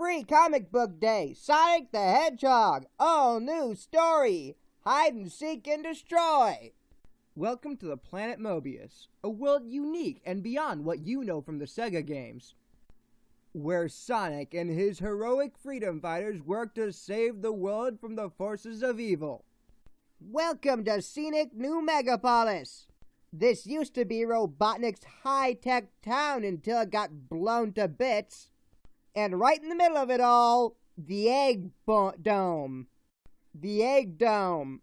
free comic book day. Sonic the Hedgehog. All new story. Hide and seek and destroy. Welcome to the planet Mobius, a world unique and beyond what you know from the Sega games, where Sonic and his heroic freedom fighters work to save the world from the forces of evil. Welcome to scenic New Megapolis. This used to be Robotnik's high-tech town until it got blown to bits. And right in the middle of it all, the Egg Dome. The Egg Dome.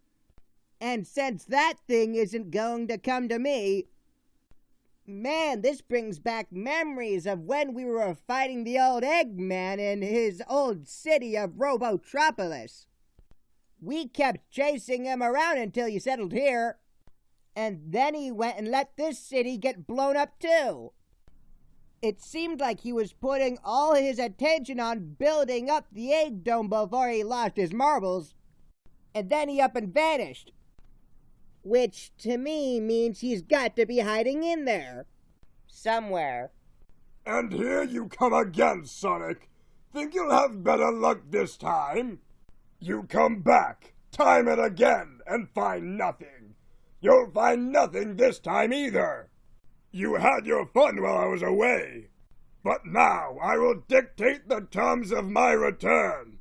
And since that thing isn't going to come to me, man, this brings back memories of when we were fighting the old Eggman in his old city of Robotropolis. We kept chasing him around until he settled here, and then he went and let this city get blown up too. It seemed like he was putting all his attention on building up the Egg Dome before he lost his marbles, and then he up and vanished. Which, to me, means he's got to be hiding in there. Somewhere. And here you come again, Sonic. Think you'll have better luck this time? You come back, time and again, and find nothing. You'll find nothing this time either. You had your fun while I was away. But now I will dictate the terms of my return.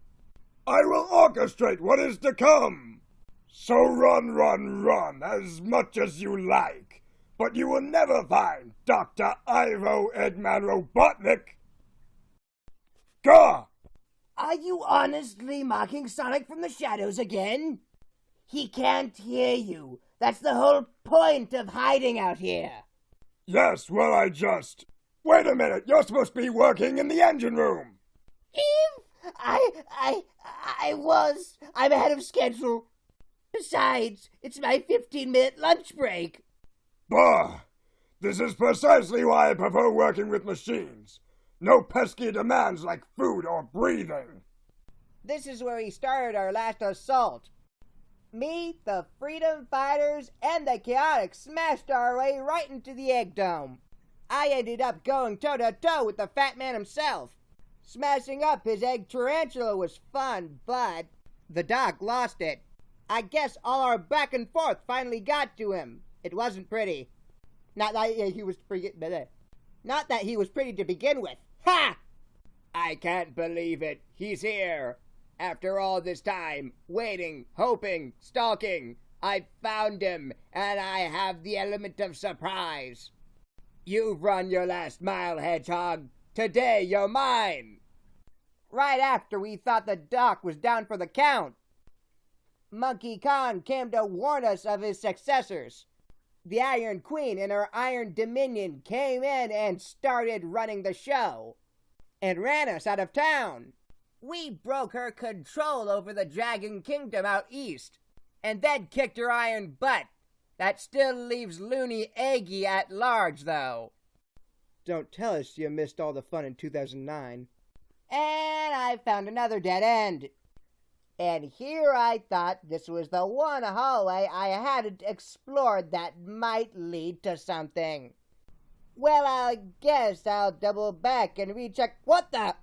I will orchestrate what is to come. So run as much as you like, but you will never find Dr. Ivo Eggman Robotnik. Gah! Are you honestly mocking Sonic from the shadows again? He can't hear you. That's the whole point of hiding out here. Yes, well, Wait a minute, you're supposed to be working in the engine room. Eve, I'm ahead of schedule. Besides, it's my 15-minute lunch break. Bah! This is precisely why I prefer working with machines. No pesky demands like food or breathing. This is where we started our last assault. Me, the Freedom Fighters, and the Chaotix smashed our way right into the Egg Dome. I ended up going toe-to-toe with the Fat Man himself. Smashing up his egg tarantula was fun, but the Doc lost it. I guess all our back and forth finally got to him. It wasn't pretty. Not that he was pretty to begin with. Ha! I can't believe it. He's here. After all this time, waiting, hoping, stalking, I found him, and I have the element of surprise. You've run your last mile, Hedgehog. Today you're mine. Right after we thought the Doc was down for the count, Monkey Kong came to warn us of his successors. The Iron Queen and her Iron Dominion came in and started running the show, and ran us out of town. We broke her control over the Dragon Kingdom out east, and then kicked her iron butt. That still leaves Looney Eggy at large, though. Don't tell us you missed all the fun in 2009. And I found another dead end. And here I thought this was the one hallway I hadn't explored that might lead to something. Well, I guess I'll double back and recheck. What the?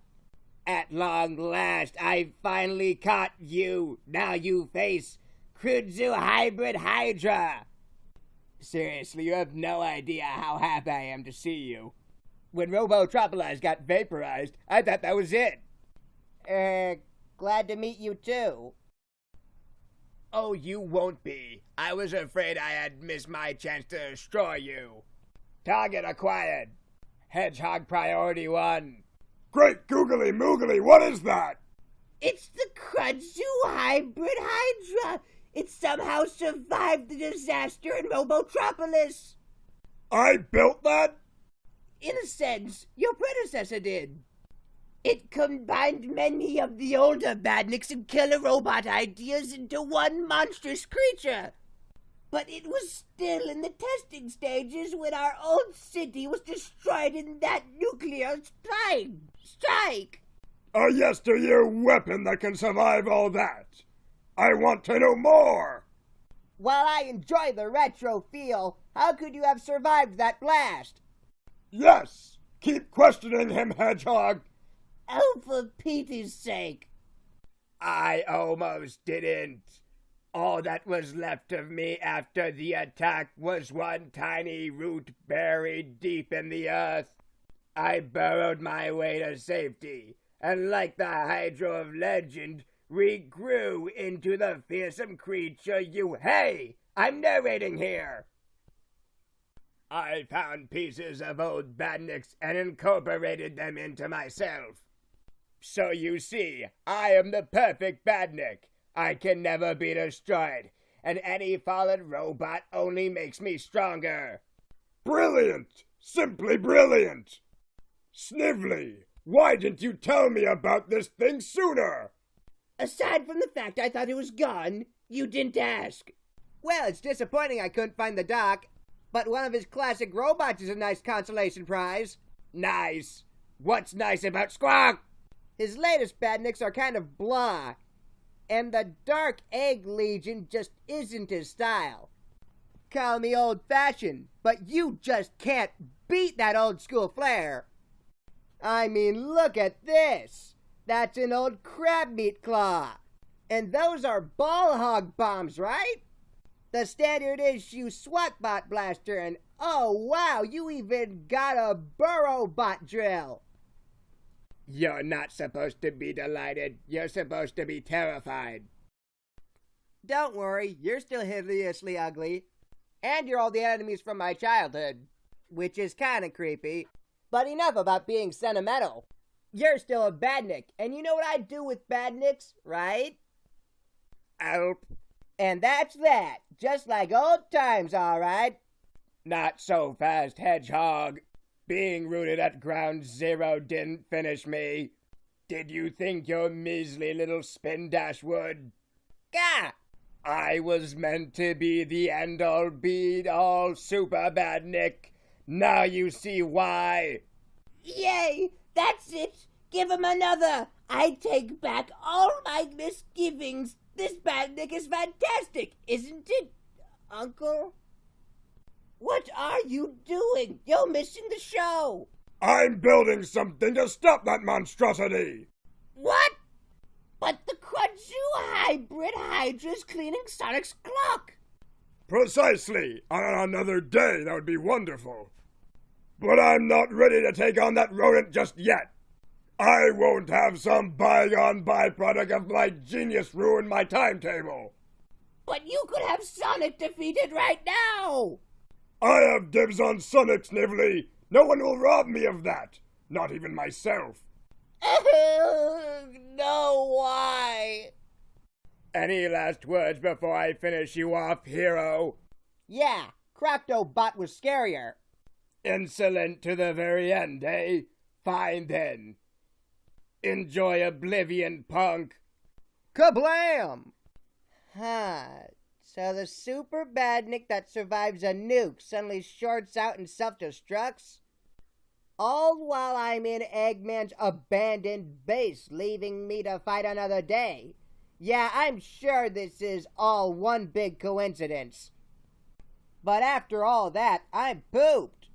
At long last, I finally caught you. Now you face Kudzu Hybrid Hydra. Seriously, you have no idea how happy I am to see you. When Robotropolis got vaporized, I thought that was it. Glad to meet you too. Oh, you won't be. I was afraid I had missed my chance to destroy you. Target acquired. Hedgehog priority 1. Great googly moogly, what is that? It's the Kudzu Hybrid Hydra. It somehow survived the disaster in Robotropolis. I built that? In a sense, your predecessor did. It combined many of the older badniks and killer robot ideas into one monstrous creature. But it was still in the testing stages when our old city was destroyed in that nuclear strike. A yesteryear weapon that can survive all that. I want to know more. While I enjoy the retro feel, how could you have survived that blast? Yes! Keep questioning him, Hedgehog. Oh, for Pete's sake. I almost didn't. All that was left of me after the attack was one tiny root buried deep in the earth. I burrowed my way to safety, and like the Hydra of legend, regrew into the fearsome creature you— Hey! I'm narrating here! I found pieces of old badniks and incorporated them into myself. So you see, I am the perfect badnik. I can never be destroyed, and any fallen robot only makes me stronger. Brilliant! Simply brilliant! Snively, why didn't you tell me about this thing sooner? Aside from the fact I thought it was gone, you didn't ask. Well, it's disappointing I couldn't find the doc, but one of his classic robots is a nice consolation prize. Nice? What's nice about Squawk? His latest badniks are kind of blah, and the Dark Egg Legion just isn't his style. Call me old-fashioned, but you just can't beat that old-school flair. I mean, look at this. That's an old crab meat claw. And those are ball hog bombs, right? The standard issue SWAT bot blaster, and oh wow, you even got a burrow bot drill. You're not supposed to be delighted. You're supposed to be terrified. Don't worry, you're still hideously ugly. And you're all the enemies from my childhood, which is kinda creepy. But enough about being sentimental. You're still a badnik, and you know what I do with badniks, right? Help. And that's that, just like old times, all right? Not so fast, hedgehog. Being rooted at ground zero didn't finish me. Did you think your measly little spin dash would? Gah! I was meant to be the end-all, be-all super badnik. Now you see why. Yay! That's it! Give him another! I take back all my misgivings. This badnik is fantastic, isn't it, Uncle? What are you doing? You're missing the show. I'm building something to stop that monstrosity. What? But the Kudzu hybrid Hydra's cleaning Sonic's clock. Precisely. On another day, that would be wonderful. But I'm not ready to take on that rodent just yet. I won't have some bygone byproduct of my genius ruin my timetable. But you could have Sonic defeated right now. I have dibs on Sonic, Snively. No one will rob me of that. Not even myself. No, why? Any last words before I finish you off, hero? Yeah, Croctobot was scarier. Insolent to the very end, eh? Fine then. Enjoy oblivion, punk. Kablam! So the super badnik that survives a nuke suddenly shorts out and self-destructs? All while I'm in Eggman's abandoned base, leaving me to fight another day. Yeah, I'm sure this is all one big coincidence. But after all that, I'm pooped.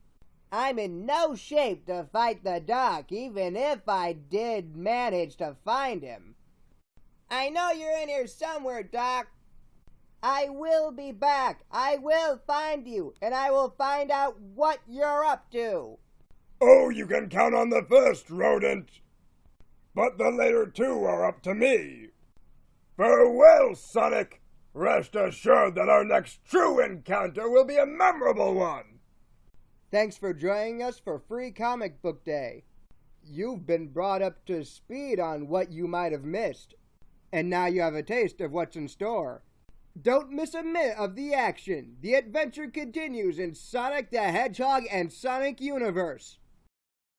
I'm in no shape to fight the Doc, even if I did manage to find him. I know you're in here somewhere, Doc. I will be back. I will find you, and I will find out what you're up to. Oh, you can count on the first, rodent. But the later two are up to me. Farewell, Sonic. Rest assured that our next true encounter will be a memorable one. Thanks for joining us for Free Comic Book Day. You've been brought up to speed on what you might have missed, and now you have a taste of what's in store. Don't miss a minute of the action. The adventure continues in Sonic the Hedgehog and Sonic Universe.